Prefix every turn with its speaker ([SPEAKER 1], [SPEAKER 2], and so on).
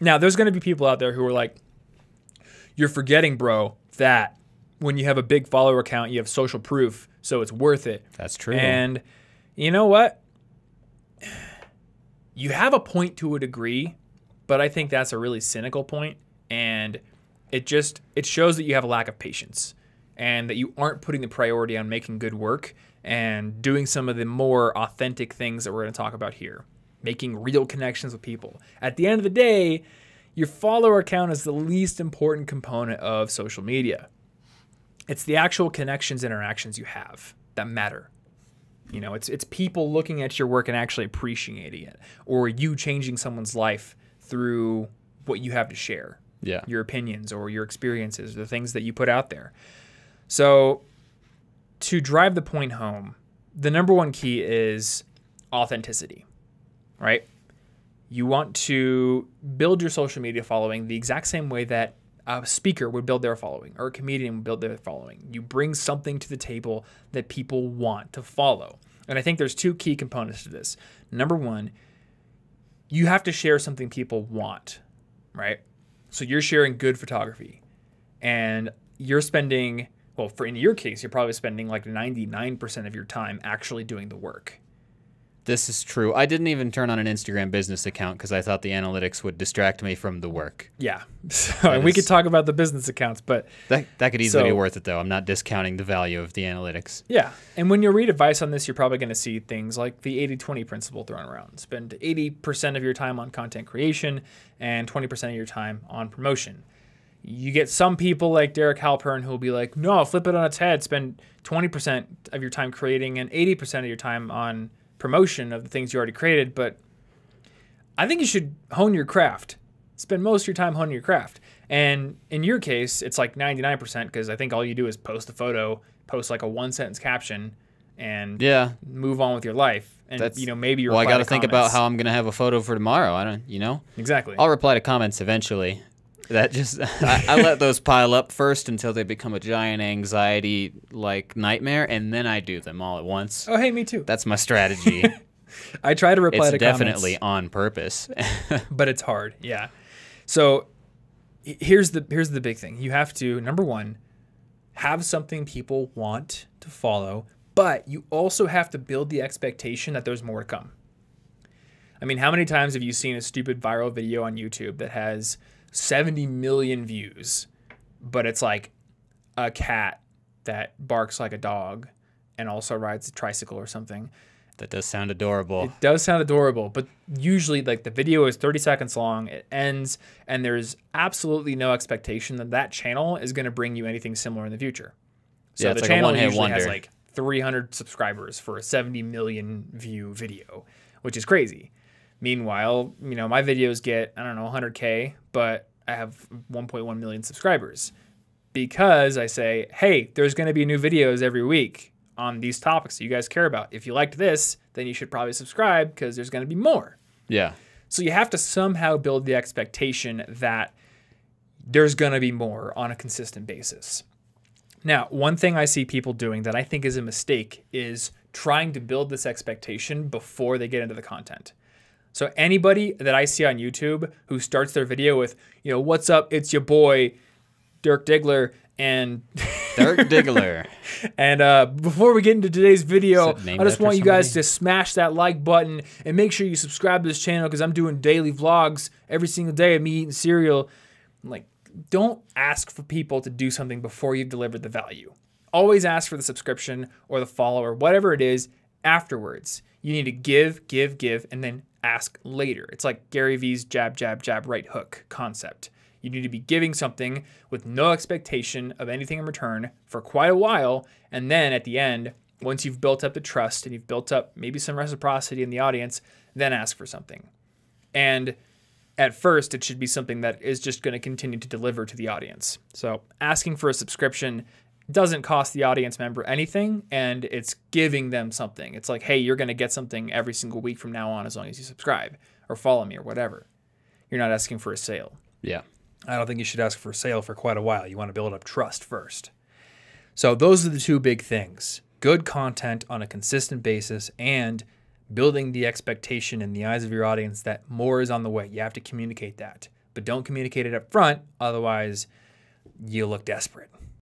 [SPEAKER 1] Now, there's going to be people out there who are like, you're forgetting, bro, that when you have a big follower count, you have social proof, so it's worth it.
[SPEAKER 2] That's true.
[SPEAKER 1] And you know what? You have a point to a degree, but I think that's a really cynical point, and it shows that you have a lack of patience and that you aren't putting the priority on making good work and doing some of the more authentic things that we're going to talk about here, making real connections with people. At the end of the day, your follower count is the least important component of social media. It's the actual connections, interactions you have that matter. You know, it's people looking at your work and actually appreciating it, or you changing someone's life through what you have to share.
[SPEAKER 2] Yeah.
[SPEAKER 1] Your opinions or your experiences, the things that you put out there. So to drive the point home, the number one key is authenticity, right? You want to build your social media following the exact same way that a speaker would build their following or a comedian would build their following. You bring something to the table that people want to follow. And I think there's two key components to this. Number one, you have to share something people want, right? So you're sharing good photography and you're spending, well, in your case, you're probably spending like 99% of your time actually doing the work.
[SPEAKER 2] This is true. I didn't even turn on an Instagram business account because I thought the analytics would distract me from the work.
[SPEAKER 1] Yeah. So, we could talk about the business accounts, but
[SPEAKER 2] that could easily be worth it, though. I'm not discounting the value of the analytics.
[SPEAKER 1] Yeah. And when you read advice on this, you're probably going to see things like the 80-20 principle thrown around. Spend 80% of your time on content creation and 20% of your time on promotion. You get some people like Derek Halpern who will be like, no, flip it on its head. Spend 20% of your time creating and 80% of your time on promotion of the things you already created. But I think you should hone your craft. Spend most of your time honing your craft. And in your case, it's like 99% because I think all you do is post a photo, post like a one-sentence caption, and move on with your life. And maybe you're.
[SPEAKER 2] Well, I got to think about how I'm going to have a photo for tomorrow. I don't,
[SPEAKER 1] Exactly.
[SPEAKER 2] I'll reply to comments eventually. That just I let those pile up first until they become a giant anxiety like nightmare, and then I do them all at once.
[SPEAKER 1] Oh, hey, me too.
[SPEAKER 2] That's my strategy.
[SPEAKER 1] I try to reply to comments.
[SPEAKER 2] It's definitely on purpose.
[SPEAKER 1] But it's hard, yeah. So here's the big thing. You have to, number one, have something people want to follow, but you also have to build the expectation that there's more to come. I mean, how many times have you seen a stupid viral video on YouTube that has 70 million views, but it's like a cat that barks like a dog and also rides a tricycle or something?
[SPEAKER 2] That does sound adorable.
[SPEAKER 1] It does sound adorable, but usually like the video is 30 seconds long, it ends, and there's absolutely no expectation that that channel is going to bring you anything similar in the future. So the channel usually has like 300 subscribers for a 70 million view video, which is crazy. Meanwhile, my videos get, 100K, but I have 1.1 million subscribers because I say, hey, there's going to be new videos every week on these topics that you guys care about. If you liked this, then you should probably subscribe because there's going to be more.
[SPEAKER 2] Yeah.
[SPEAKER 1] So you have to somehow build the expectation that there's going to be more on a consistent basis. Now, one thing I see people doing that I think is a mistake is trying to build this expectation before they get into the content. So anybody that I see on YouTube who starts their video with, what's up, it's your boy, Dirk Diggler, and
[SPEAKER 2] Dirk Diggler.
[SPEAKER 1] And before we get into today's video, I just want you guys to smash that like button and make sure you subscribe to this channel because I'm doing daily vlogs every single day of me eating cereal. Like, don't ask for people to do something before you've delivered the value. Always ask for the subscription or the follow or whatever it is afterwards. You need to give, and then ask later. It's like Gary Vee's jab, jab, jab, right hook concept. You need to be giving something with no expectation of anything in return for quite a while. And then at the end, once you've built up the trust and you've built up maybe some reciprocity in the audience, then ask for something. And at first, it should be something that is just going to continue to deliver to the audience. So asking for a subscription doesn't cost the audience member anything, and it's giving them something. It's like, hey, you're going to get something every single week from now on as long as you subscribe or follow me or whatever. You're not asking for a sale.
[SPEAKER 2] Yeah.
[SPEAKER 1] I don't think you should ask for a sale for quite a while. You want to build up trust first. So those are the two big things. Good content on a consistent basis and building the expectation in the eyes of your audience that more is on the way. You have to communicate that. but don't communicate it up front. Otherwise, you look desperate.